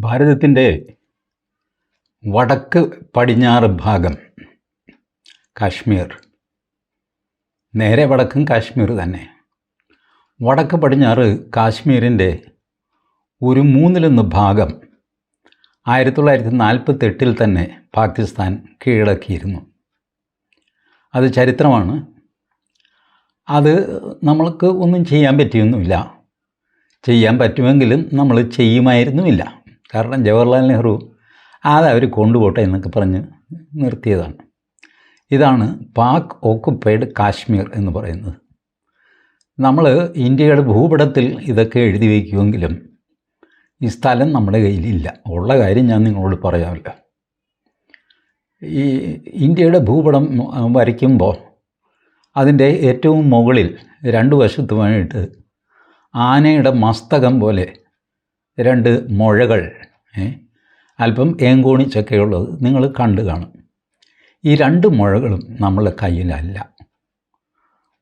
ഭാരതത്തിൻ്റെ വടക്ക് പടിഞ്ഞാറ് ഭാഗം കാശ്മീർ, നേരെ വടക്കും കാശ്മീർ തന്നെ. വടക്ക് പടിഞ്ഞാറ് കാശ്മീരിൻ്റെ ഒരു മൂന്നിലൊന്ന് ഭാഗം 1948 തന്നെ പാകിസ്ഥാൻ കീഴടക്കിയിരുന്നു. അത് ചരിത്രമാണ്. അത് നമ്മൾക്ക് ഒന്നും ചെയ്യാൻ പറ്റിയൊന്നുമില്ല. ചെയ്യാൻ പറ്റുമെങ്കിലും നമ്മൾ ചെയ്യുമായിരുന്നുമില്ല. കാരണം ജവഹർലാൽ നെഹ്റു അവർ കൊണ്ടുപോട്ടെ എന്നൊക്കെ പറഞ്ഞ് നിർത്തിയതാണ്. ഇതാണ് പാക് ഓക്കുപ്പൈഡ് കാശ്മീർ എന്ന് പറയുന്നത്. നമ്മൾ ഇന്ത്യയുടെ ഭൂപടത്തിൽ ഇതൊക്കെ എഴുതി വയ്ക്കുമെങ്കിലും ഈ സ്ഥലം നമ്മുടെ കയ്യിലില്ല. ഉള്ള കാര്യം ഞാൻ നിങ്ങളോട് പറയാമല്ലോ. ഈ ഇന്ത്യയുടെ ഭൂപടം വരയ്ക്കുമ്പോൾ അതിൻ്റെ ഏറ്റവും മുകളിൽ രണ്ട് വശത്തുമായിട്ട് ആനയുടെ മസ്തകം പോലെ രണ്ട് മുഴകൾ, അല്പം ഏങ്കോണിച്ചൊക്കെയുള്ളത് നിങ്ങൾ കണ്ടു കാണും. ഈ രണ്ട് മുഴകളും നമ്മളുടെ കയ്യിലല്ല.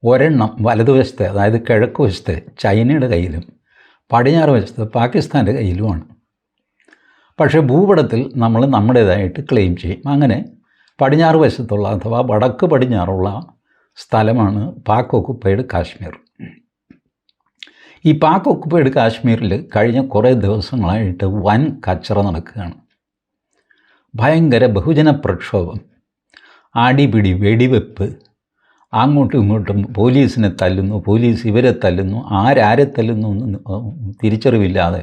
ഒരെണ്ണം വലതുവശത്തെ, അതായത് കിഴക്ക് വശത്തെ ചൈനയുടെ കയ്യിലും പടിഞ്ഞാറ് വശത്ത് പാകിസ്ഥാൻ്റെ കയ്യിലുമാണ്. പക്ഷേ ഭൂപടത്തിൽ നമ്മൾ നമ്മുടേതായിട്ട് ക്ലെയിം ചെയ്യും. അങ്ങനെ പടിഞ്ഞാറ് വശത്തുള്ള അഥവാ വടക്ക് പടിഞ്ഞാറുള്ള സ്ഥലമാണ് പാക് ഓക്കുപ്പൈഡ് കാശ്മീർ. ഈ പാക് ഓക്കുപ്പൈഡ് കാശ്മീരിൽ കഴിഞ്ഞ കുറേ ദിവസങ്ങളായിട്ട് വൻ കച്ചറ നടക്കുകയാണ്. ഭയങ്കര ബഹുജന പ്രക്ഷോഭം, ആടിപിടി, വെടിവെപ്പ്, അങ്ങോട്ടും ഇങ്ങോട്ടും പോലീസിനെ തല്ലുന്നു, പോലീസ് ഇവരെ തല്ലുന്നു, ആരെ തല്ലുന്നു എന്ന് തിരിച്ചറിവില്ലാതെ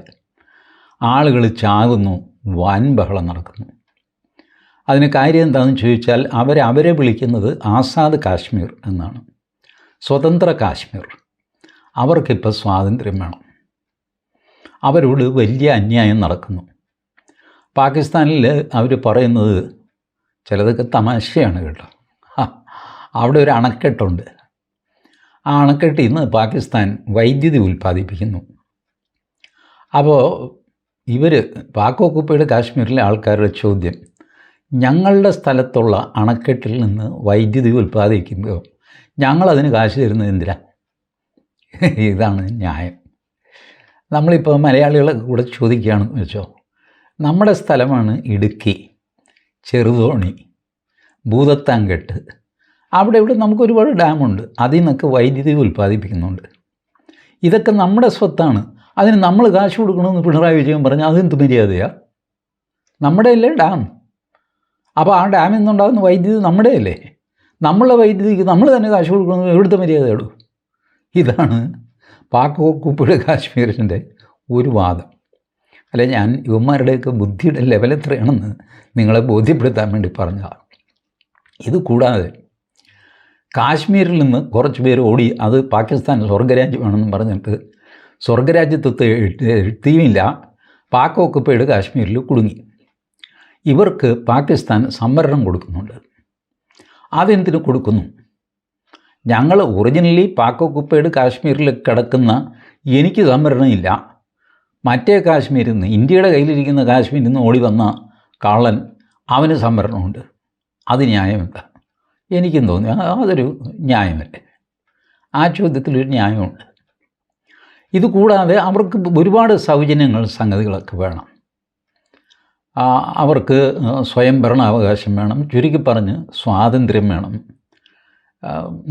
ആളുകൾ ചാകുന്നു, വൻ ബഹളം നടക്കുന്നു. അതിന് കാര്യം എന്താണെന്ന് ചോദിച്ചാൽ അവരെ വിളിക്കുന്നത് ആസാദ് കാശ്മീർ എന്നാണ്, സ്വതന്ത്ര കാശ്മീർ. അവർക്കിപ്പോൾ സ്വാതന്ത്ര്യം വേണം. അവരോട് വലിയ അന്യായം നടക്കുന്നു. പാകിസ്ഥാനിൽ അവർ പറയുന്നത് ചിലതൊക്കെ തമാശയാണ് കേട്ടോ. അവിടെ ഒരു അണക്കെട്ടുണ്ട്. ആ അണക്കെട്ടിൽ നിന്ന് പാകിസ്ഥാൻ വൈദ്യുതി ഉൽപ്പാദിപ്പിക്കുന്നു. അപ്പോൾ പാക് ഓക്കുപ്പൈഡ് കാശ്മീരിലെ ആൾക്കാരുടെ ചോദ്യം, ഞങ്ങളുടെ സ്ഥലത്തുള്ള അണക്കെട്ടിൽ നിന്ന് വൈദ്യുതി ഉൽപ്പാദിപ്പിക്കുമ്പോൾ ഞങ്ങളതിന് കാശ് തരുന്നത് എന്തിനാ? ഇതാണ് ന്യായം. നമ്മളിപ്പോൾ മലയാളികളെ കൂടെ ചോദിക്കുകയാണെന്ന് വെച്ചോ, നമ്മുടെ സ്ഥലമാണ് ഇടുക്കി, ചെറുതോണി, ഭൂതത്താൻകെട്ട്, ഇവിടെ നമുക്ക് ഒരുപാട് ഡാമുണ്ട്, അതിൽ നിന്നൊക്കെ വൈദ്യുതി ഉൽപ്പാദിപ്പിക്കുന്നുണ്ട്. ഇതൊക്കെ നമ്മുടെ സ്വത്താണ്, അതിന് നമ്മൾ കാശ് കൊടുക്കണമെന്ന് പിണറായി വിജയൻ പറഞ്ഞാൽ അതെന്ത് മര്യാദയാണ്? നമ്മുടെ അല്ലേ ഡാം. അപ്പോൾ ആ ഡാമിൽ നിന്നുണ്ടാകുന്ന വൈദ്യുതി നമ്മുടെ അല്ലേ? നമ്മളുടെ വൈദ്യുതിക്ക് നമ്മൾ തന്നെ കാശ് കൊടുക്കണമെന്ന് എവിടുത്തെ മര്യാദയുള്ളൂ? ഇതാണ് പാക് ഓക്കുപ്പൈഡ് കാശ്മീരിൻ്റെ ഒരു വാദം. അല്ല, ഞാൻ ഇവന്മാരുടെയൊക്കെ ബുദ്ധിയുടെ ലെവൽ എത്രയാണെന്ന് നിങ്ങളെ ബോധ്യപ്പെടുത്താൻ വേണ്ടി പറഞ്ഞതാണ്. ഇത് കൂടാതെ കാശ്മീരിൽ നിന്ന് കുറച്ച് പേര് ഓടി അത് പാകിസ്ഥാൻ സ്വർഗരാജ്യമാണെന്ന് പറഞ്ഞിട്ട് സ്വർഗരാജ്യത്വത്തെ എത്തിയുമില്ല, പാക് ഓക്കുപ്പൈഡ് കാശ്മീരിൽ കുടുങ്ങി. ഇവർക്ക് പാകിസ്ഥാൻ സംവരണം കൊടുക്കുന്നുണ്ട്. അതെന്തിനു കൊടുക്കുന്നു? ഞങ്ങൾ ഒറിജിനലി പാക് ഓക്കുപ്പൈഡ് കാശ്മീരിൽ കിടക്കുന്ന എനിക്ക് സംവരണമില്ല, മറ്റേ കാശ്മീരിൽ നിന്ന്, ഇന്ത്യയുടെ കയ്യിലിരിക്കുന്ന കാശ്മീരിൽ നിന്ന് ഓടി വന്ന കള്ളൻ അവന് സംവരണമുണ്ട്. അത് ന്യായമല്ല. എനിക്കും തോന്നി അതൊരു ന്യായമല്ലേ. ആ ചോദ്യത്തിലൊരു ന്യായമുണ്ട്. ഇതുകൂടാതെ അവർക്ക് ഒരുപാട് സൗജന്യങ്ങൾ, സംഗതികളൊക്കെ വേണം. അവർക്ക് സ്വയംഭരണാവകാശം വേണം. ചുരുക്കി പറഞ്ഞ് സ്വാതന്ത്ര്യം വേണം.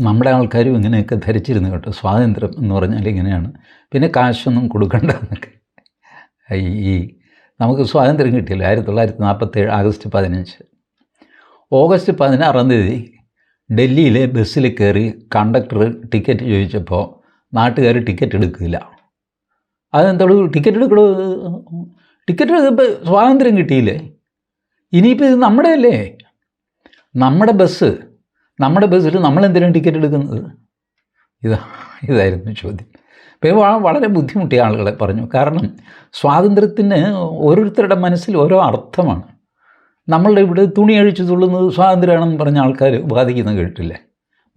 നമ്മുടെ ആൾക്കാരും ഇങ്ങനെയൊക്കെ ധരിച്ചിരുന്നു കേട്ടോ, സ്വാതന്ത്ര്യം എന്ന് പറഞ്ഞാൽ ഇങ്ങനെയാണ്, പിന്നെ കാശൊന്നും കൊടുക്കണ്ട എന്നൊക്കെ. നമുക്ക് സ്വാതന്ത്ര്യം കിട്ടിയില്ല 1947 ആഗസ്റ്റ് 15. ഓഗസ്റ്റ് 16 ഡൽഹിയിലെ ബസ്സിൽ കയറി കണ്ടക്ടർ ടിക്കറ്റ് ചോദിച്ചപ്പോൾ നാട്ടുകാർ ടിക്കറ്റ് എടുക്കില്ല. അതെന്തോളൂ ടിക്കറ്റ് എടുക്കണോ? ടിക്കറ്റ് എടുത്തപ്പോൾ സ്വാതന്ത്ര്യം കിട്ടിയില്ലേ? ഇനിയിപ്പോൾ ഇത് നമ്മുടെ അല്ലേ, നമ്മുടെ ബസ്സിൽ നമ്മളെന്തിനാണ് ടിക്കറ്റ് എടുക്കുന്നത്? ഇതായിരുന്നു ചോദ്യം. ഇപ്പോൾ വളരെ ബുദ്ധിമുട്ടിയ ആളുകളെ പറഞ്ഞു. കാരണം സ്വാതന്ത്ര്യത്തിന് ഓരോരുത്തരുടെ മനസ്സിൽ ഓരോ അർത്ഥമാണ്. നമ്മളുടെ ഇവിടെ തുണി അഴിച്ച് തുള്ളുന്നത് സ്വാതന്ത്ര്യമാണെന്ന് പറഞ്ഞ ആൾക്കാർ ബാധിക്കുന്നത് കേട്ടില്ലേ?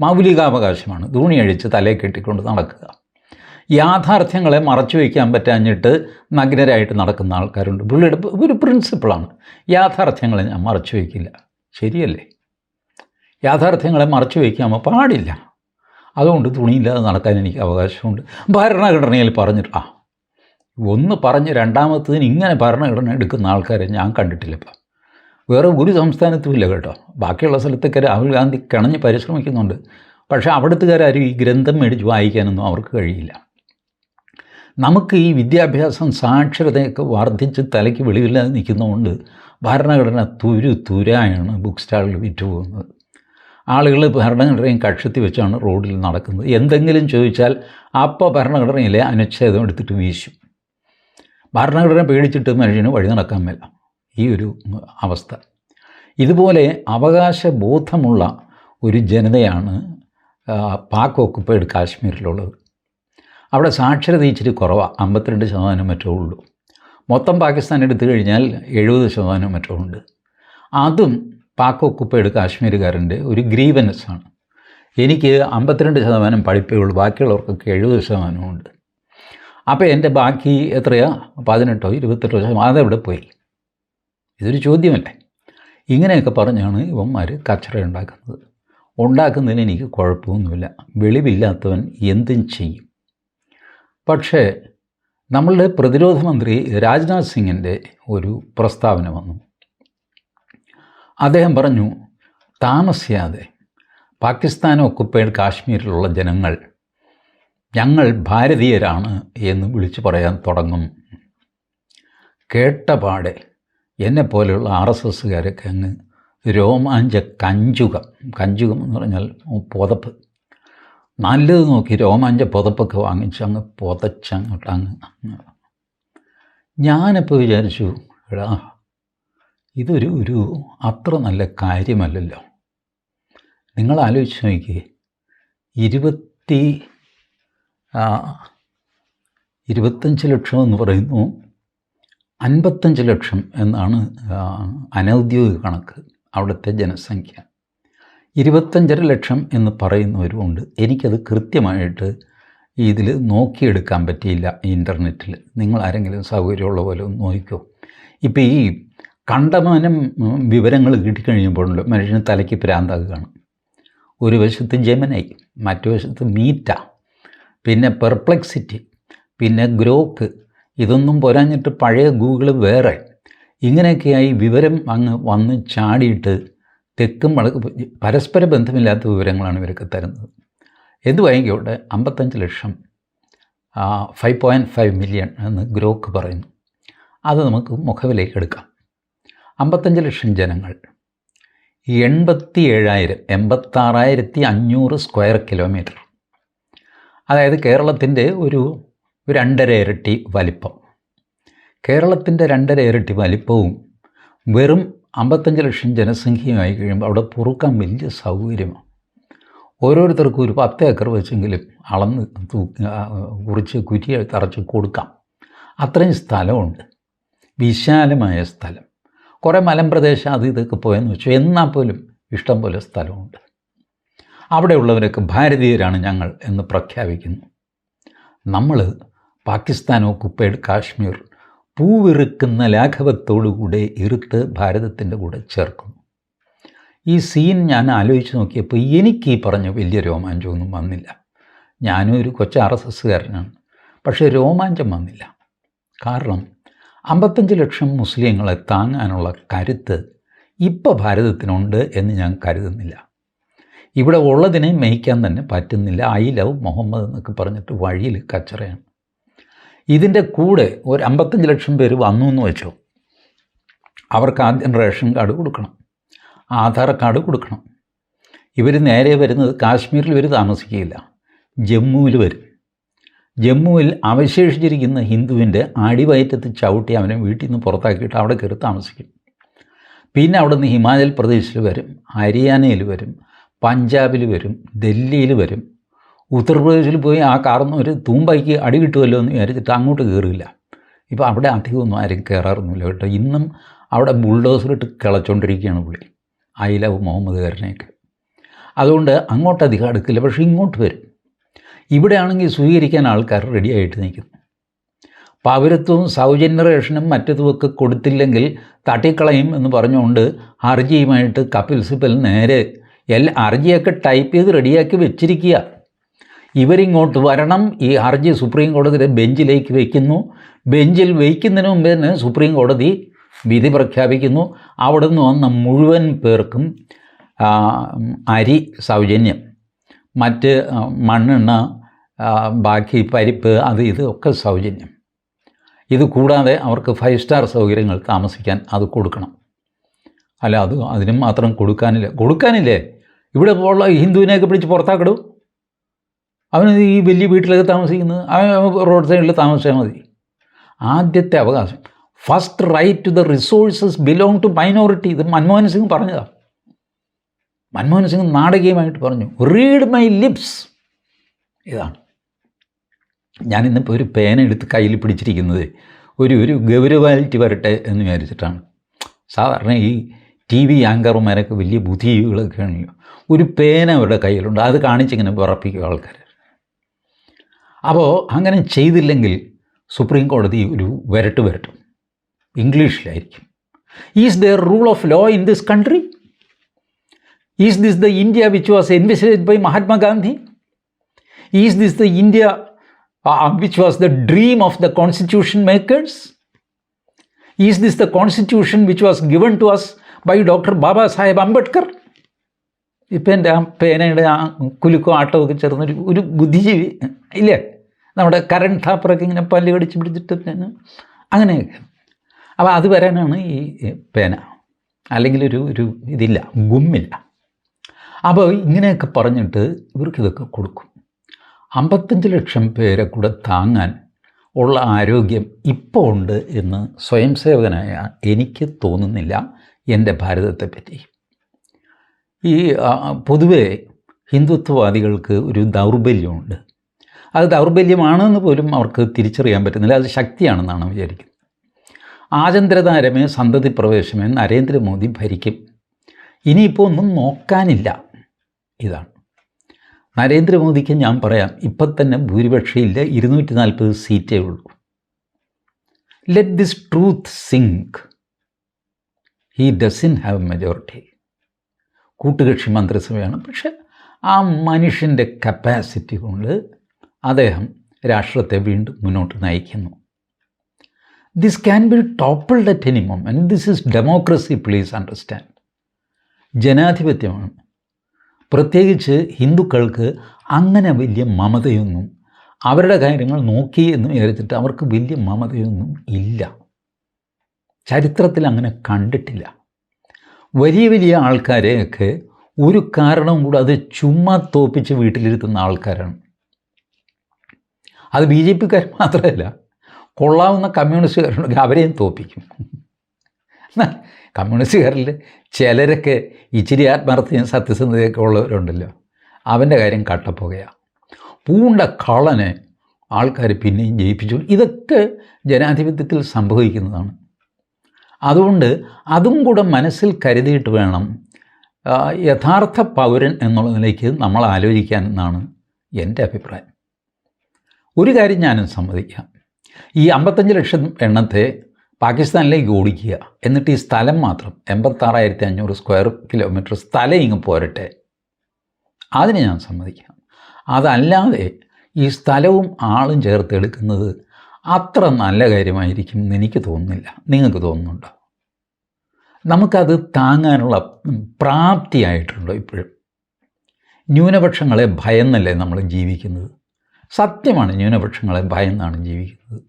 മൗലികാവകാശമാണ് തുണി അഴിച്ച് തലയിൽ കെട്ടിക്കൊണ്ട് നടക്കുക. യാഥാർത്ഥ്യങ്ങളെ മറച്ചു വയ്ക്കാൻ പറ്റാഞ്ഞിട്ട് നഗ്നരായിട്ട് നടക്കുന്ന ആൾക്കാരുണ്ട്. പുള്ളിയുടെ ഒരു പ്രിൻസിപ്പിളാണ്, യാഥാർത്ഥ്യങ്ങളെ ഞാൻ മറച്ചു വയ്ക്കില്ല. ശരിയല്ലേ? യാഥാർത്ഥ്യങ്ങളെ മറച്ചു വയ്ക്കാൻ പാടില്ല. അതുകൊണ്ട് തുണിയില്ലാതെ നടക്കാൻ എനിക്ക് അവകാശമുണ്ട്. ഭരണഘടനയിൽ പറഞ്ഞിട്ട് ഒന്ന് പറഞ്ഞ് രണ്ടാമത്തതിന് ഇങ്ങനെ ഭരണഘടന എടുക്കുന്ന ആൾക്കാരെ ഞാൻ കണ്ടിട്ടില്ല ഇപ്പം. വേറെ ഒരു സംസ്ഥാനത്തുമില്ല കേട്ടോ. ബാക്കിയുള്ള സ്ഥലത്തൊക്കെ രാഹുൽ ഗാന്ധി കിണഞ്ഞ് പരിശ്രമിക്കുന്നുണ്ട്. പക്ഷേ അവിടുത്തുകാരും ഈ ഗ്രന്ഥം മേടിച്ച് വായിക്കാനൊന്നും അവർക്ക് കഴിയില്ല. നമുക്ക് ഈ വിദ്യാഭ്യാസം സാക്ഷരതയൊക്കെ വർദ്ധിച്ച് തലയ്ക്ക് വെളിവില്ലാതെ നിൽക്കുന്നതുകൊണ്ട് ഭരണഘടന തുരായാണ് ബുക്ക് സ്റ്റാളിൽ വിറ്റുപോകുന്നത്. ആളുകൾ ഭരണഘടനയും കക്ഷത്തി വെച്ചാണ് റോഡിൽ നടക്കുന്നത്. എന്തെങ്കിലും ചോദിച്ചാൽ അപ്പോൾ ഭരണഘടനയിലെ അനുച്ഛേദം എടുത്തിട്ട് വീശും. ഭരണഘടന പേടിച്ചിട്ട് മനുഷ്യന് വഴി നടക്കാൻ മേല ഈ ഒരു അവസ്ഥ. ഇതുപോലെ അവകാശബോധമുള്ള ഒരു ജനതയാണ് പാക് ഓക്കുപ്പൈഡ് കാശ്മീരിലുള്ളത്. അവിടെ സാക്ഷരത ഇച്ചിരി കുറവാണ്, 52% മറ്റോ ഉള്ളൂ. മൊത്തം പാകിസ്ഥാൻ എടുത്തു കഴിഞ്ഞാൽ 70% മറ്റോ ഉണ്ട്. അതും പാക് ഓക്കുപ്പൈഡ് കാശ്മീരുകാരൻ്റെ ഒരു ഗ്രീവനസ്സാണ്. എനിക്ക് 52% പഠിപ്പേ ഉള്ളൂ, ബാക്കിയുള്ളവർക്കൊക്കെ 70% ഉണ്ട്. അപ്പോൾ എൻ്റെ ബാക്കി എത്രയാ 18 28% അതെവിടെ പോയി? ഇതൊരു ചോദ്യമല്ലേ? ഇങ്ങനെയൊക്കെ പറഞ്ഞാണ് ഇവന്മാർ കച്ചറ ഉണ്ടാക്കുന്നതിന് എനിക്ക് കുഴപ്പമൊന്നുമില്ല. വെളിവില്ലാത്തവൻ എന്തും ചെയ്യും. പക്ഷേ നമ്മളുടെ പ്രതിരോധ മന്ത്രി രാജ്നാഥ് സിംഗിൻ്റെ ഒരു പ്രസ്താവന വന്നു. അദ്ദേഹം പറഞ്ഞു, താമസിയാതെ പാകിസ്ഥാൻ ഒക്കുപ്പൈഡ് കാശ്മീരിലുള്ള ജനങ്ങൾ ഞങ്ങൾ ഭാരതീയരാണ് എന്ന് വിളിച്ചു പറയാൻ തുടങ്ങും. കേട്ടപാടെ എന്നെപ്പോലെയുള്ള RSSകാരൊക്കെ അങ്ങ് രോമാഞ്ച കഞ്ചുകം എന്ന് പറഞ്ഞാൽ പുതപ്പ്, നല്ലത് നോക്കി രോമാഞ്ച പുതപ്പൊക്കെ വാങ്ങിച്ച് അങ്ങ് പുതച്ചങ്ങോട്ട് അങ്ങ്. ഞാനിപ്പോൾ വിചാരിച്ചു, എടാ ഇതൊരു അത്ര നല്ല കാര്യമല്ലല്ലോ. നിങ്ങൾ ആലോചിച്ച് നോക്കിയേ, 25 ലക്ഷം എന്ന് പറയുന്നു, 55 ലക്ഷം എന്നാണ് അനൗദ്യോഗിക കണക്ക് അവിടുത്തെ ജനസംഖ്യ. 25.5 ലക്ഷം എന്ന് പറയുന്നവരുമുണ്ട്. എനിക്കത് കൃത്യമായിട്ട് ഇതിൽ നോക്കിയെടുക്കാൻ പറ്റിയില്ല ഇൻ്റർനെറ്റിൽ. നിങ്ങൾ ആരെങ്കിലും സൗകര്യമുള്ള പോലെ ഒന്ന് നോക്കിക്കോ. ഇപ്പോൾ ഈ കണ്ടമാനം വിവരങ്ങൾ കിട്ടിക്കഴിയുമ്പോഴല്ലോ മനുഷ്യന് തലയ്ക്ക് ഭ്രാന്താകുകയാണ്. ഒരു വശത്ത് ജെമിനി, മറ്റു വശത്ത് മീറ്റ, പിന്നെ പെർപ്ലെക്സിറ്റി, പിന്നെ ഗ്രോക്ക്, ഇതൊന്നും പോരാഞ്ഞിട്ട് പഴയ ഗൂഗിൾ വേറെ. ഇങ്ങനെയൊക്കെയായി വിവരം അങ്ങ് വന്ന് ചാടിയിട്ട് തെക്കും വടക്ക് പരസ്പര ബന്ധമില്ലാത്ത വിവരങ്ങളാണ് ഇവരൊക്കെ തരുന്നത്. എന്ത് വാങ്ങിക്കോട്ടെ, 55 ലക്ഷം 5.5 മില്യൺ എന്ന് ഗ്രോക്ക് പറയുന്നു. അത് നമുക്ക് മുഖവിലേക്ക് എടുക്കാം. 55 ലക്ഷം ജനങ്ങൾ, 86,500 സ്ക്വയർ കിലോമീറ്റർ, അതായത് കേരളത്തിൻ്റെ ഒരു 2.5 ഇരട്ടി വലിപ്പം. കേരളത്തിൻ്റെ 2.5 ഇരട്ടി വലിപ്പവും വെറും 55 ലക്ഷം ജനസംഖ്യയുമായി കഴിയുമ്പോൾ അവിടെ പൊറുക്കാൻ വലിയ സൗകര്യമാണ്. ഓരോരുത്തർക്കും ഒരു 10 ഏക്കർ വെച്ചെങ്കിലും അളന്ന് കുറിച്ച് കുറ്റി തറച്ച് കൊടുക്കാം. അത്രയും സ്ഥലമുണ്ട്, വിശാലമായ സ്ഥലം. കുറേ മലമ്പ്രദേശം അത് ഇതൊക്കെ പോയെന്ന് വെച്ചു, എന്നാൽ പോലും ഇഷ്ടം പോലെ സ്ഥലമുണ്ട്. അവിടെയുള്ളവരൊക്കെ ഭാരതീയരാണ് ഞങ്ങൾ എന്ന് പ്രഖ്യാപിക്കുന്നു. നമ്മൾ പാകിസ്ഥാൻ ഒക്കുപ്പൈഡ് കാശ്മീർ പൂവിറുക്കുന്ന ലാഘവത്തോടുകൂടെ ഇരുത്ത് ഭാരതത്തിൻ്റെ കൂടെ ചേർക്കുന്നു. ഈ സീൻ ഞാൻ ആലോചിച്ച് നോക്കിയപ്പോൾ എനിക്ക് ഈ പറഞ്ഞ വലിയ രോമാഞ്ചമൊന്നും വന്നില്ല. ഞാനും ഒരു കൊച്ചു RSSകാരനാണ്, പക്ഷേ രോമാഞ്ചം വന്നില്ല. കാരണം 55 ലക്ഷം മുസ്ലിങ്ങളെ താങ്ങാനുള്ള കരുത്ത് ഇപ്പോൾ ഭാരതത്തിനുണ്ട് എന്ന് ഞാൻ കരുതുന്നില്ല. ഇവിടെ ഉള്ളതിനെ മേയ്ക്കാൻ തന്നെ പറ്റുന്നില്ല. ഐ ലവ് മുഹമ്മദ് എന്നൊക്കെ പറഞ്ഞിട്ട് വഴിയിൽ കച്ചറയാണ്. ഇതിൻ്റെ കൂടെ ഒരു 55 ലക്ഷം പേര് വന്നു എന്ന് വെച്ചോ, അവർക്ക് ആദ്യം റേഷൻ കാർഡ് കൊടുക്കണം, ആധാർ കാർഡ് കൊടുക്കണം. ഇവർ നേരെ വരുന്നത് കാശ്മീരിൽ ഇവർ താമസിക്കുകയില്ല, ജമ്മുവിൽ വരും. ജമ്മുവിൽ അവശേഷിച്ചിരിക്കുന്ന ഹിന്ദുവിൻ്റെ അടിവയറ്റത്ത് ചവിട്ടി അവനെ വീട്ടിൽ നിന്ന് പുറത്താക്കിയിട്ട് അവിടെ കയറി താമസിക്കും. പിന്നെ അവിടെ നിന്ന് ഹിമാചൽ പ്രദേശിൽ വരും, ഹരിയാനയിൽ വരും, പഞ്ചാബിൽ വരും, ഡൽഹിയിൽ വരും. ഉത്തർപ്രദേശിൽ പോയി ആ കാർന്ന് ഒരു തൂമ്പയ്ക്ക് അടി കിട്ടുമല്ലോ എന്ന് വിചാരിച്ചിട്ട് അങ്ങോട്ട് കയറില്ല. ഇപ്പോൾ അവിടെ അധികമൊന്നും ആരും കയറാറൊന്നുമില്ല കേട്ടോ. ഇന്നും അവിടെ ബുൾഡോസറിട്ട് കിളച്ചുകൊണ്ടിരിക്കുകയാണ് പുള്ളി, ഐ ലവ് മുഹമ്മദുകാരനെയൊക്കെ. അതുകൊണ്ട് അങ്ങോട്ട് അധികം അടുക്കില്ല, പക്ഷേ ഇങ്ങോട്ട് വരും. ഇവിടെ ആണെങ്കിൽ സ്വീകരിക്കാൻ ആൾക്കാർ റെഡിയായിട്ട് നിൽക്കുന്നു. പൗരത്വവും സൗജന്യ റേഷനും മറ്റതുമൊക്കെ കൊടുത്തില്ലെങ്കിൽ തട്ടിക്കളയും എന്ന് പറഞ്ഞുകൊണ്ട് ഹർജിയുമായിട്ട് കപിൽ സിബൽ നേരെ ഹർജിയൊക്കെ ടൈപ്പ് ചെയ്ത് റെഡിയാക്കി വെച്ചിരിക്കുക. ഇവരിങ്ങോട്ട് വരണം, ഈ ഹർജി സുപ്രീം കോടതിയുടെ ബെഞ്ചിലേക്ക് വയ്ക്കുന്നു. ബെഞ്ചിൽ വയ്ക്കുന്നതിന് മുമ്പ് തന്നെ സുപ്രീം കോടതി വിധി പ്രഖ്യാപിക്കുന്നു. അവിടെ നിന്ന് വന്ന മുഴുവൻ പേർക്കും അരി സൗജന്യം, മറ്റ് മണ്ണെണ്ണ, ബാക്കി പരിപ്പ്, അത് ഇതൊക്കെ സൗജന്യം. ഇത് കൂടാതെ അവർക്ക് 5 സ്റ്റാർ സൗകര്യങ്ങൾ താമസിക്കാൻ അത് കൊടുക്കണം. അല്ല, അതിനും മാത്രം കൊടുക്കാനില്ലേ? ഇവിടെ ഉള്ള ഹിന്ദുവിനെയൊക്കെ പിടിച്ച് പുറത്താക്കിടും. അവന് ഈ വലിയ വീട്ടിലൊക്കെ താമസിക്കുന്നത്, അവൻ റോഡ് സൈഡിൽ താമസിച്ചാൽ മതി. ആദ്യത്തെ അവകാശം, first right to the resources belong to minority. ഇത് മൻമോഹൻ സിംഗ് പറഞ്ഞതാണ്. മൻമോഹൻ സിംഗ് നാടകീയമായിട്ട് പറഞ്ഞു, റീഡ് മൈ ലിപ്സ്. ഇതാണ് ഞാനിന്നിപ്പോൾ ഒരു പേന എടുത്ത് കയ്യിൽ പിടിച്ചിരിക്കുന്നത് ഒരു ഗൗരവാലിറ്റി വരട്ടെ എന്ന് വിചാരിച്ചിട്ടാണ്. സാധാരണ ഈ TV ആങ്കർമാരൊക്കെ വലിയ ബുദ്ധിജീവികളൊക്കെ ആണല്ലോ. ഒരു പേന അവരുടെ കയ്യിലുണ്ട്, അത് കാണിച്ചിങ്ങനെ വിറപ്പിക്കുക ആൾക്കാർ. അപ്പോൾ അങ്ങനെ ചെയ്തില്ലെങ്കിൽ സുപ്രീം കോടതി ഒരു വരട്ടും. ഇംഗ്ലീഷിലായിരിക്കും. Is there rule of law in this country? Is this the India which was envisaged by Mahatma Gandhi? Is this the India which was the dream of the constitution makers? Is this the constitution which was given to us by Dr. Baba Saheb Ambedkar? ഇപ്പം എൻ്റെ ആ പേനയുടെ ആ കുലുക്കോ ആട്ടമൊക്കെ ചേർന്നൊരു ഒരു ബുദ്ധിജീവി ഇല്ലേ, നമ്മുടെ കരൺ ഥാപ്പറൊക്കെ ഇങ്ങനെ പല്ല് കടിച്ച് പിടിച്ചിട്ട് അങ്ങനെയൊക്കെ. അപ്പോൾ അത് വരാനാണ് ഈ പേന, അല്ലെങ്കിൽ ഒരു ഇതില്ല, ഗുമ്മില്ല. അപ്പോൾ ഇങ്ങനെയൊക്കെ പറഞ്ഞിട്ട് ഇവർക്കിതൊക്കെ കൊടുക്കും. 55 ലക്ഷം പേരെ കൂടെ താങ്ങാൻ ഉള്ള ആരോഗ്യം ഇപ്പോൾ ഉണ്ട് എന്ന് സ്വയം സേവകനായ എനിക്ക് തോന്നുന്നില്ല എൻ്റെ ഭാരതത്തെപ്പറ്റി. ഈ പൊതുവെ ഹിന്ദുത്വവാദികൾക്ക് ഒരു ദൗർബല്യമുണ്ട്. അത് ദൗർബല്യമാണെന്ന് പോലും അവർക്ക് തിരിച്ചറിയാൻ പറ്റുന്നില്ല, അത് ശക്തിയാണെന്നാണ് വിചാരിക്കുന്നത്. ആചന്ദ്രതാരമേ സന്തതി പ്രവേശമേ നരേന്ദ്രമോദി ഭരിക്കും. ഇനിയിപ്പോൾ ഒന്നും നോക്കാനില്ല. ഇതാണ് നരേന്ദ്രമോദിക്ക് ഞാൻ പറയാം, ഇപ്പം തന്നെ ഭൂരിപക്ഷമില്ല, 240 സീറ്റേ ഉള്ളൂ. Let this truth sink. He doesn't have majority. കൂട്ടുകക്ഷി മന്ത്രിസഭയാണ്, പക്ഷെ ആ മനുഷ്യൻ്റെ കപ്പാസിറ്റി കൊണ്ട് അദ്ദേഹം രാഷ്ട്രത്തെ വീണ്ടും മുന്നോട്ട് നയിക്കുന്നു. This can be toppled at any moment. This is democracy, please understand. ജനാധിപത്യമാണ്. പ്രത്യേകിച്ച് ഹിന്ദുക്കൾക്ക് അങ്ങനെ വലിയ മമതയൊന്നും, അവരുടെ കാര്യങ്ങൾ നോക്കി എന്ന് വിചാരിച്ചിട്ട് അവർക്ക് വലിയ മമതയൊന്നും ഇല്ല. ചരിത്രത്തിൽ അങ്ങനെ കണ്ടിട്ടില്ല. വലിയ വലിയ ആൾക്കാരെയൊക്കെ ഒരു കാരണവും കൂടെ അത് ചുമ്മാ തോപ്പിച്ച് വീട്ടിലിരുത്തുന്ന ആൾക്കാരാണ്. അത് BJPക്കാർ മാത്രമല്ല, കൊള്ളാവുന്ന കമ്മ്യൂണിസ്റ്റുകാരുണ്ടെങ്കിൽ അവരെയും തോപ്പിക്കും. കമ്മ്യൂണിസ്റ്റുകാരിൽ ചിലരൊക്കെ ഇച്ചിരി ആത്മാർത്ഥയും സത്യസന്ധതയൊക്കെ ഉള്ളവരുണ്ടല്ലോ, അവൻ്റെ കാര്യം കട്ടപ്പുകയാണ്. പൂണ്ട കള്ളനെ ആൾക്കാർ പിന്നെയും ജയിപ്പിച്ചു. ഇതൊക്കെ ജനാധിപത്യത്തിൽ സംഭവിക്കുന്നതാണ്. അതുകൊണ്ട് അതും കൂടെ മനസ്സിൽ കരുതിയിട്ട് വേണം യഥാർത്ഥ പൗരൻ എന്നുള്ള നിലയ്ക്ക് നമ്മൾ ആലോചിക്കാൻ എന്നാണ് എൻ്റെ അഭിപ്രായം. ഒരു കാര്യം ഞാനും സമ്മതിക്കാം, ഈ 55 ലക്ഷം എണ്ണത്തെ പാകിസ്ഥാനിലേക്ക് ഓടിക്കുക, എന്നിട്ട് ഈ സ്ഥലം മാത്രം 86,500 സ്ക്വയർ കിലോമീറ്റർ സ്ഥലം ഇങ്ങ് പോരട്ടെ, അതിന് ഞാൻ സമ്മതിക്കാം. അതല്ലാതെ ഈ സ്ഥലവും ആളും ചേർത്ത് എടുക്കുന്നത് അത്ര നല്ല കാര്യമായിരിക്കും എന്ന് എനിക്ക് തോന്നുന്നില്ല. നിങ്ങൾക്ക് തോന്നുന്നുണ്ടോ? നമുക്കത് താങ്ങാനുള്ള പ്രാപ്തിയായിട്ടുണ്ടോ? ഇപ്പോഴും ന്യൂനപക്ഷങ്ങളെ ഭയന്നല്ലേ നമ്മൾ ജീവിക്കുന്നത്? സത്യമാണ്, ന്യൂനപക്ഷങ്ങളെ ഭയന്നാണ് ജീവിക്കുന്നത്.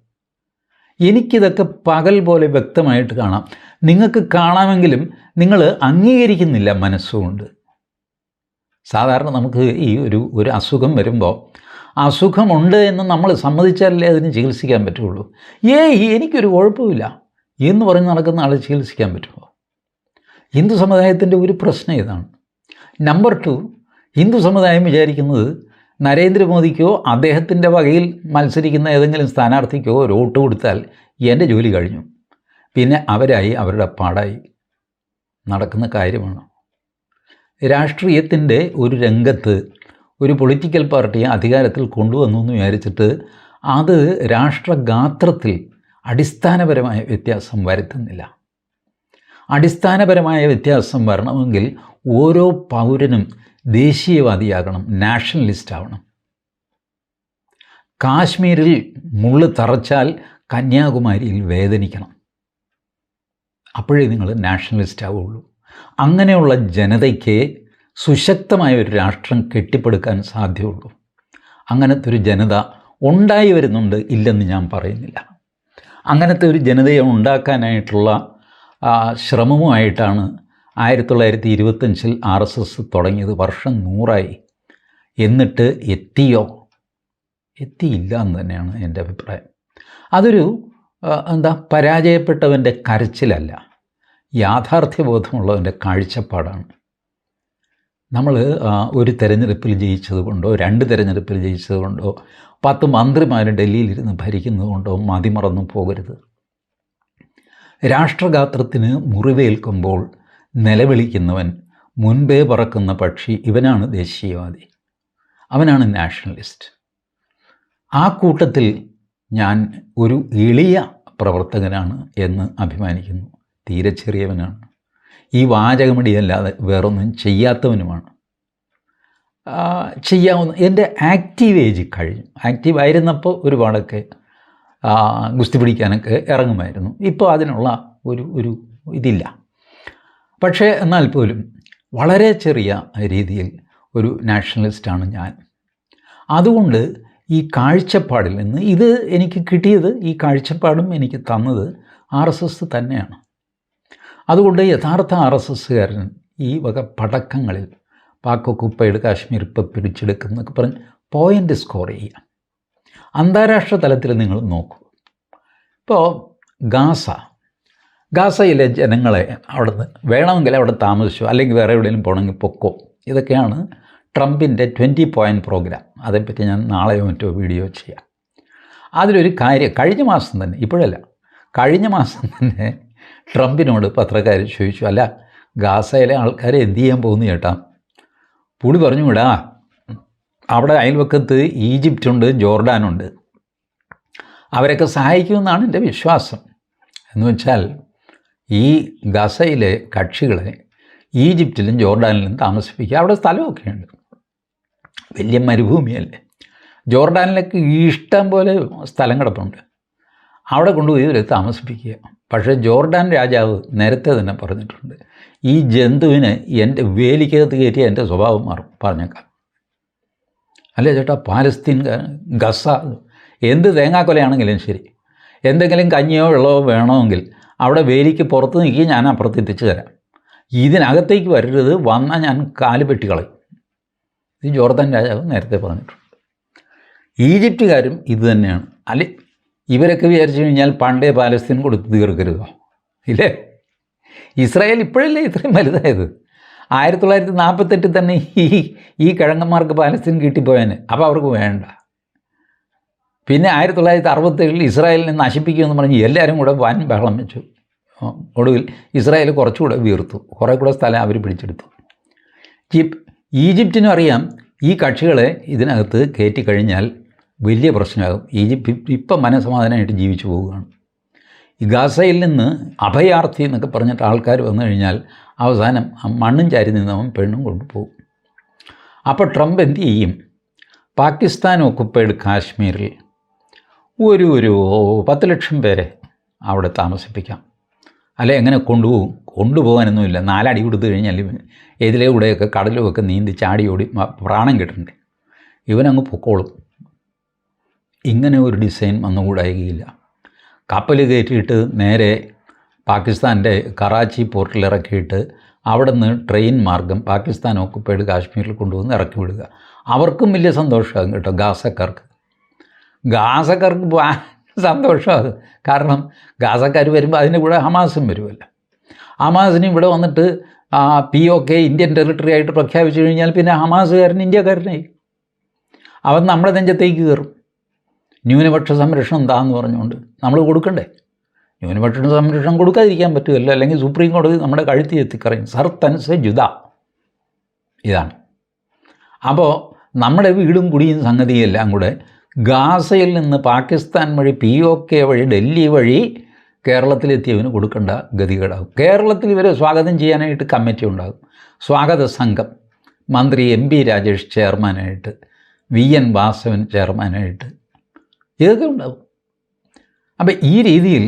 എനിക്കിതൊക്കെ പകൽ പോലെ വ്യക്തമായിട്ട് കാണാം. നിങ്ങൾക്ക് കാണാമെങ്കിലും നിങ്ങൾ അംഗീകരിക്കുന്നില്ല മനസ്സുകൊണ്ട്. സാധാരണ നമുക്ക് ഈ ഒരു അസുഖം വരുമ്പോൾ അസുഖമുണ്ട് എന്ന് നമ്മൾ സമ്മതിച്ചാലല്ലേ അതിന് ചികിത്സിക്കാൻ പറ്റുള്ളൂ. എനിക്കൊരു കുഴപ്പമില്ല എന്ന് പറഞ്ഞ് നടക്കുന്ന ആളെ ചികിത്സിക്കാൻ പറ്റുമോ? ഹിന്ദു സമുദായത്തിൻ്റെ ഒരു പ്രശ്നം ഇതാണ്. നമ്പർ 2, ഹിന്ദു സമുദായം വിചാരിക്കുന്നത് നരേന്ദ്രമോദിക്കോ അദ്ദേഹത്തിൻ്റെ വകയിൽ മത്സരിക്കുന്ന ഏതെങ്കിലും സ്ഥാനാർത്ഥിക്കോ ഒരു വോട്ട് കൊടുത്താൽ എൻ്റെ ജോലി കഴിഞ്ഞു, പിന്നെ അവരായി അവരുടെ പാടായി നടക്കുന്ന കാര്യമാണ്. രാഷ്ട്രീയത്തിൻ്റെ ഒരു രംഗത്ത് ഒരു പൊളിറ്റിക്കൽ പാർട്ടിയെ അധികാരത്തിൽ കൊണ്ടുവന്നു എന്ന് വിചാരിച്ചിട്ട് അത് രാഷ്ട്രഗാത്രത്തിൽ അടിസ്ഥാനപരമായ വ്യത്യാസം വരുത്തുന്നില്ല. അടിസ്ഥാനപരമായ വ്യത്യാസം വരണമെങ്കിൽ ഓരോ പൗരനും ദേശീയവാദിയാകണം, നാഷണലിസ്റ്റ് ആവണം. കാശ്മീരിൽ മുള്ള് തറച്ചാൽ കന്യാകുമാരിയിൽ വേദനിക്കണം. അപ്പോഴേ നിങ്ങൾ നാഷണലിസ്റ്റ് ആവുള്ളൂ. അങ്ങനെയുള്ള ജനതയ്ക്ക് സുശക്തമായ ഒരു രാഷ്ട്രം കെട്ടിപ്പടുക്കാൻ സാധ്യമുള്ളൂ. അങ്ങനത്തെ ഒരു ജനത ഉണ്ടായി വരുന്നുണ്ട്, ഇല്ലെന്ന് ഞാൻ പറയുന്നില്ല. അങ്ങനത്തെ ഒരു ജനതയെ ഉണ്ടാക്കാനായിട്ടുള്ള ശ്രമവുമായിട്ടാണ് 1925 RSS തുടങ്ങിയത്. വർഷം 100ആയി. എന്നിട്ട് എത്തിയില്ല എന്ന് തന്നെയാണ് എൻ്റെ അഭിപ്രായം. അതൊരു പരാജയപ്പെട്ടവൻ്റെ കരച്ചിലല്ല, യാഥാർത്ഥ്യബോധമുള്ളവൻ്റെ കാഴ്ചപ്പാടാണ്. നമ്മൾ ഒരു തെരഞ്ഞെടുപ്പിൽ ജയിച്ചതുകൊണ്ടോ 2 തെരഞ്ഞെടുപ്പിൽ ജയിച്ചതുകൊണ്ടോ 10 മന്ത്രിമാർ ഡൽഹിയിലിരുന്ന് ഭരിക്കുന്നതുകൊണ്ടോ മതിമറന്നു പോകരുത്. രാഷ്ട്രഗാത്രത്തിന് മുറിവേൽക്കുമ്പോൾ നിലവിളിക്കുന്നവൻ, മുൻപേ പറക്കുന്ന പക്ഷി, ഇവനാണ് ദേശീയവാദി, അവനാണ് നാഷണലിസ്റ്റ്. ആ കൂട്ടത്തിൽ ഞാൻ ഒരു എളിയ പ്രവർത്തകനാണ് എന്ന് അഭിമാനിക്കുന്നു. തീരെ ചെറിയവനാണ്. ഈ വാചകമടിയല്ലാതെ വേറൊന്നും ചെയ്യാത്തവനുമാണ്. ചെയ്യാവുന്ന എൻ്റെ ആക്റ്റീവ് ഏജ് കഴിഞ്ഞു. ആക്റ്റീവായിരുന്നപ്പോൾ ഒരുപാടൊക്കെ ഗുസ്തി പിടിക്കാനൊക്കെ ഇറങ്ങുമായിരുന്നു. ഇപ്പോൾ അതിനുള്ള ഒരു ഇതില്ല. പക്ഷേ എന്നാൽ പോലും വളരെ ചെറിയ രീതിയിൽ ഒരു നാഷണലിസ്റ്റാണ് ഞാൻ. അതുകൊണ്ട് ഈ കാഴ്ചപ്പാടിൽ നിന്ന് ഇത് എനിക്ക് കിട്ടിയത്, ഈ കാഴ്ചപ്പാടും എനിക്ക് തന്നത് RSS തന്നെയാണ്. അതുകൊണ്ട് യഥാർത്ഥ RSSകാരൻ ഈ വക പടക്കങ്ങളിൽ പാക് ഒക്കുപ്പൈഡ് കാശ്മീർ ഇപ്പോൾ പിടിച്ചെടുക്കുന്നൊക്കെ പറഞ്ഞ് പോയിൻ്റ് സ്കോർ ചെയ്യുക. അന്താരാഷ്ട്ര തലത്തിൽ നിങ്ങൾ നോക്കൂ. ഇപ്പോൾ ഗാസയിലെ ജനങ്ങളെ അവിടുന്ന് വേണമെങ്കിൽ അവിടെ താമസിച്ചോ, അല്ലെങ്കിൽ വേറെ എവിടെയെങ്കിലും പോകണമെങ്കിൽ പൊക്കോ. ഇതൊക്കെയാണ് ട്രംപിൻ്റെ 20 പോയിൻ്റ് പ്രോഗ്രാം. അതേപ്പറ്റി ഞാൻ നാളെയോ മറ്റോ വീഡിയോ ചെയ്യാം. അതിലൊരു കാര്യം, കഴിഞ്ഞ മാസം തന്നെ, ഇപ്പോഴല്ല, കഴിഞ്ഞ മാസം തന്നെ ട്രംപിനോട് പത്രക്കാർ ചോദിച്ചു, അല്ല ഗാസയിലെ ആൾക്കാരെ എന്ത് ചെയ്യാൻ പോകുന്നു ചേട്ടാ? പുള്ളി പറഞ്ഞു, വിടാ, അവിടെ അയൽവക്കത്ത് ഈജിപ്റ്റുണ്ട്, ജോർഡാനുണ്ട്, അവരൊക്കെ സഹായിക്കുമെന്നാണ് എൻ്റെ വിശ്വാസം. എന്ന് വെച്ചാൽ ഈ ഗസയിലെ കക്ഷികളെ ഈജിപ്തിലും ജോർഡാനിലും താമസിപ്പിക്കുക. അവിടെ സ്ഥലമൊക്കെ ഉണ്ട്, വലിയ മരുഭൂമിയല്ലേ. ജോർഡാനിലൊക്കെ ഇഷ്ടം പോലെ സ്ഥലം കിടപ്പുണ്ട്. അവിടെ കൊണ്ടുപോയി ഇവരെ താമസിപ്പിക്കുക. പക്ഷേ ജോർഡാൻ രാജാവ് നേരത്തെ തന്നെ പറഞ്ഞിട്ടുണ്ട്, ഈ ജന്തുവിനെ എൻ്റെ വേലിക്കകത്ത് കയറ്റി എൻ്റെ സ്വഭാവം മാറും, പറഞ്ഞേക്കാം. അല്ലേ ചേട്ടാ, പാലസ്തീൻ ഗസ എന്ത് തേങ്ങാക്കൊലയാണെങ്കിലും ശരി, എന്തെങ്കിലും കഞ്ഞിയോ വെള്ളമോ വേണമെങ്കിൽ അവിടെ വേലിക്ക് പുറത്ത് നിൽക്കി, ഞാൻ അപ്പുറത്ത് എത്തിച്ചു തരാം. ഇതിനകത്തേക്ക് വരരുത്, വന്നാൽ ഞാൻ കാല് പെട്ടിക്കളയും. ഇത് ജോർദാൻ രാജാവ് നേരത്തെ പറഞ്ഞിട്ടുണ്ട്. ഈജിപ്തുകാരും ഇത് തന്നെയാണ്. അല്ലെ, ഇവരൊക്കെ വിചാരിച്ചു കഴിഞ്ഞാൽ പണ്ടേ പാലസ്തീൻ കൊടുത്ത് തീർക്കരുതോ? ഇല്ലേ? ഇസ്രായേൽ ഇപ്പോഴല്ലേ ഇത്രയും വലുതായത്? 1948 തന്നെ ഈ കിഴങ്ങന്മാർക്ക് പാലസ്തീൻ കിട്ടിപ്പോയാന്. അപ്പോൾ അവർക്ക് വേണ്ട. പിന്നെ 1967 ഇസ്രായേലിനെ നശിപ്പിക്കുമെന്ന് പറഞ്ഞ് എല്ലാവരും കൂടെ വൻ ബഹളം വെച്ചു. ഒടുവിൽ ഇസ്രായേൽ കുറച്ചുകൂടെ വീർത്തു, കുറേ കൂടെ സ്ഥലം അവർ പിടിച്ചെടുത്തു. ഈജിപ്തിനും അറിയാം ഈ കക്ഷികളെ ഇതിനകത്ത് കയറ്റിക്കഴിഞ്ഞാൽ വലിയ പ്രശ്നമാകും. ഈജിപ്ത് ഇപ്പം മനസമാധാനമായിട്ട് ജീവിച്ചു പോവുകയാണ്. ഈ ഗാസയിൽ നിന്ന് അഭയാർത്ഥി എന്നൊക്കെ പറഞ്ഞിട്ട് ആൾക്കാർ വന്നു കഴിഞ്ഞാൽ അവസാനം മണ്ണും ചാരി നിന്നവൻ പെണ്ണും കൊണ്ടുപോകും. അപ്പോൾ ട്രംപ് എന്ത് ചെയ്യും? പാകിസ്ഥാൻ ഒക്കുപ്പൈഡ് കാശ്മീരിൽ ഒരു 10 ലക്ഷം പേരെ അവിടെ താമസിപ്പിക്കാം. അല്ലെ, എങ്ങനെ കൊണ്ടുപോകാനൊന്നുമില്ല. 4 അടി കൊടുത്തു കഴിഞ്ഞാൽ ഇതിലെ കൂടെയൊക്കെ കടലുമൊക്കെ നീന്തി ചാടി ഓടി പ്രാണം കിട്ടണ്ടേ? ഇവനങ്ങ് പൊക്കോളും. ഇങ്ങനെ ഒരു ഡിസൈൻ വന്നുകൂടായികയില്ല. കപ്പൽ കയറ്റിയിട്ട് നേരെ പാകിസ്ഥാൻ്റെ കറാച്ചി പോർട്ടിൽ ഇറക്കിയിട്ട് അവിടെ നിന്ന് ട്രെയിൻ മാർഗം പാകിസ്ഥാൻ ഒക്കുപ്പൈഡ് കാശ്മീരിൽ കൊണ്ടുവന്ന് ഇറക്കി വിടുക. അവർക്കും വലിയ സന്തോഷമാകും കേട്ടോ. ഗാസക്കാർക്ക് സന്തോഷമാകും. കാരണം ഗാസക്കാർ വരുമ്പോൾ അതിൻ്റെ കൂടെ ഹമാസും വരുമല്ലോ. ഹമാസിന് ഇവിടെ വന്നിട്ട് POK ഇന്ത്യൻ ടെറിട്ടറി ആയിട്ട് പ്രഖ്യാപിച്ചു കഴിഞ്ഞാൽ പിന്നെ ഹമാസുകാരൻ ഇന്ത്യക്കാരനായി. അവൻ നമ്മുടെ നെഞ്ചത്തേക്ക് കയറും. ന്യൂനപക്ഷ സംരക്ഷണം എന്താന്ന് പറഞ്ഞുകൊണ്ട് നമ്മൾ കൊടുക്കണ്ടേ? ന്യൂനപക്ഷ സംരക്ഷണം കൊടുക്കാതിരിക്കാൻ പറ്റുമല്ലോ. അല്ലെങ്കിൽ സുപ്രീം കോടതി നമ്മുടെ കഴുത്തി എത്തിക്കറയും. സർ തൻസെ ജുദാ. ഇതാണ്. അപ്പോൾ നമ്മുടെ വീടും കുടിയും സംഗതിയെല്ലാം കൂടെ ഗാസയിൽ നിന്ന് പാകിസ്ഥാൻ വഴി POK വഴി ഡൽഹി വഴി കേരളത്തിലെത്തിയവന് കൊടുക്കേണ്ട ഗതികേടാകും. കേരളത്തിൽ ഇവരെ സ്വാഗതം ചെയ്യാനായിട്ട് കമ്മിറ്റി ഉണ്ടാകും. സ്വാഗത സംഘം, മന്ത്രി MP രാജേഷ് ചെയർമാനായിട്ട്, VN വാസവൻ ചെയർമാനായിട്ട്, ഇതൊക്കെ ഉണ്ടാവും. അപ്പം ഈ രീതിയിൽ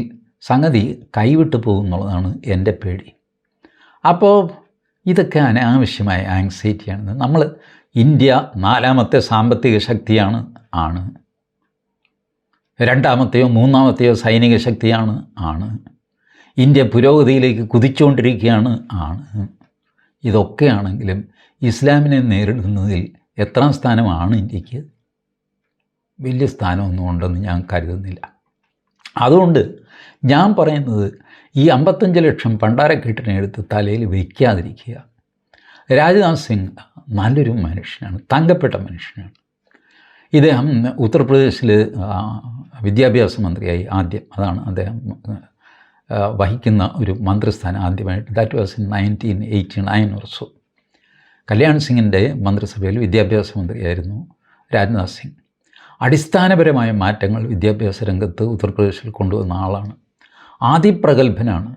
സംഗതി കൈവിട്ടു പോകുന്നുള്ളതാണ് എൻ്റെ പേടി. അപ്പോൾ ഇതൊക്കെ അനാവശ്യമായ ആങ്സൈറ്റിയാണ്. നമ്മൾ ഇന്ത്യ 4ാമത്തെ സാമ്പത്തിക ശക്തിയാണ്, രണ്ടാമത്തെയോ 3ാമത്തെയോ സൈനിക ശക്തിയാണ്, ഇന്ത്യ പുരോഗതിയിലേക്ക് കുതിച്ചുകൊണ്ടിരിക്കുകയാണ്, ഇതൊക്കെയാണെങ്കിലും ഇസ്ലാമിനെ നേരിടുന്നതിൽ എത്രാം സ്ഥാനമാണ് ഇന്ത്യക്ക്? വലിയ സ്ഥാനമൊന്നും ഉണ്ടെന്ന് ഞാൻ കരുതുന്നില്ല. അതുകൊണ്ട് ഞാൻ പറയുന്നത് ഈ 55 ലക്ഷം പണ്ടാരക്കെട്ടിനെ എടുത്ത് തലയിൽ വയ്ക്കാതിരിക്കുക. രാജ്നാഥ് സിംഗ് നല്ലൊരു മനുഷ്യനാണ്, തങ്കപ്പെട്ട മനുഷ്യനാണ്. ഇദ്ദേഹം ഉത്തർപ്രദേശിൽ വിദ്യാഭ്യാസ മന്ത്രിയായി ആദ്യം, അതാണ് അദ്ദേഹം വഹിക്കുന്ന ഒരു മന്ത്രിസ്ഥാനം ആദ്യമായിട്ട്. That was in 1989 or so. Kalyan സിംഗിൻ്റെ മന്ത്രിസഭയിൽ വിദ്യാഭ്യാസ മന്ത്രിയായിരുന്നു രാജ്നാഥ് സിംഗ്. അടിസ്ഥാനപരമായ മാറ്റങ്ങൾ വിദ്യാഭ്യാസ രംഗത്ത് ഉത്തർപ്രദേശിൽ കൊണ്ടുവന്ന ആളാണ്. ആദിപ്രഗത്ഭനാണ്,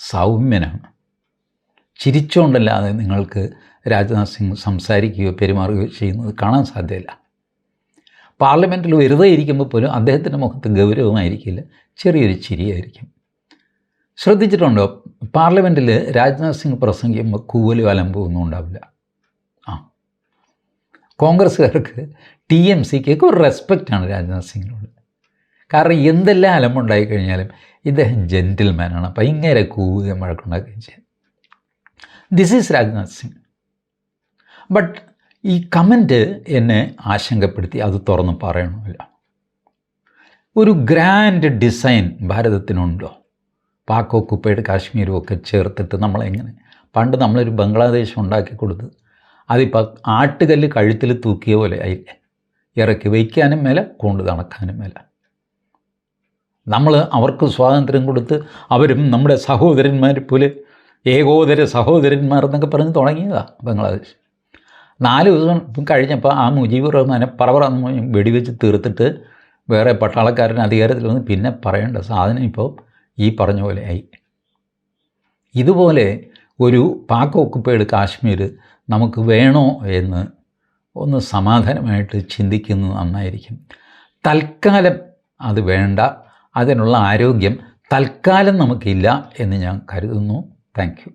സൗമ്യനാണ്. ചിരിച്ചുകൊണ്ടല്ലാതെ നിങ്ങൾക്ക് രാജ്നാഥ് സിംഗ് സംസാരിക്കുകയോ പെരുമാറുകയോ ചെയ്യുന്നത് കാണാൻ സാധ്യമല്ല. പാർലമെൻറ്റിൽ വെറുതെ ഇരിക്കുമ്പോൾ പോലും അദ്ദേഹത്തിൻ്റെ മുഖത്ത് ഗൗരവമായിരിക്കില്ല, ചെറിയൊരു ചിരിയായിരിക്കും. ശ്രദ്ധിച്ചിട്ടുണ്ടോ? പാർലമെൻറ്റിൽ രാജ്നാഥ് സിംഗ് പ്രസംഗിക്കുമ്പോൾ കൂവലും അലമ്പൊന്നും ഉണ്ടാവില്ല. കോൺഗ്രസ്സുകാർക്ക് TMCക്കൊക്കെ ഒരു റെസ്പെക്റ്റാണ് രാജ്നാഥ് സിംഗിനോട്. കാരണം എന്തെല്ലാം അലമ്പുണ്ടായിക്കഴിഞ്ഞാലും ഇദ്ദേഹം ജെൻറ്റിൽമാനാണ്. ഭയങ്കര കൂവുകയും വഴക്കുണ്ടാക്കുകയും ചെയ്യും. This is Rajnath Singh. But ഈ കമൻറ്റ് എന്നെ ആശങ്കപ്പെടുത്തി, അത് തുറന്ന് പറയണമല്ലോ. ഒരു ഗ്രാൻഡ് ഡിസൈൻ ഭാരതത്തിനുണ്ടോ? പാക് ഒക്കുപ്പൈഡ് കാശ്മീരും ഒക്കെ ചേർത്തിട്ട് നമ്മളെങ്ങനെ, പണ്ട് നമ്മളൊരു ബംഗ്ലാദേശ് ഉണ്ടാക്കി കൊടുത്ത് അതിപ്പോൾ ആട്ടുകല്ല് കഴുത്തിൽ തൂക്കിയ പോലെ ആയില്ലേ. ഇറക്കി വയ്ക്കാനും മേല, കൊണ്ട് നടക്കാനും മേല. നമ്മൾ അവർക്ക് സ്വാതന്ത്ര്യം കൊടുത്ത് അവരും നമ്മുടെ സഹോദരന്മാരെ പോലെ ഏകോദര സഹോദരന്മാർ എന്നൊക്കെ പറഞ്ഞ് തുടങ്ങിയതാണ് ബംഗ്ലാദേശ്. 4 ദിവസം കഴിഞ്ഞപ്പോൾ ആ മുജീബുർ റഹ്മാനെ പറവറന്ന് വെടിവെച്ച് തീർത്തിട്ട് വേറെ പട്ടാളക്കാരൻ അധികാരത്തിൽ വന്ന് പിന്നെ പറയേണ്ട സാധനം ഇപ്പോൾ ഈ പറഞ്ഞ പോലെ ആയി. ഇതുപോലെ ഒരു പാക് ഒക്കുപ്പൈഡ് കാശ്മീർ നമുക്ക് വേണോ എന്ന് ഒന്ന് സമാധാനമായിട്ട് ചിന്തിക്കുന്നത് നന്നായിരിക്കും. തൽക്കാലം അത് വേണ്ട, അതിനുള്ള ആരോഗ്യം തൽക്കാലം നമുക്കില്ല എന്ന് ഞാൻ കരുതുന്നു. Thank you.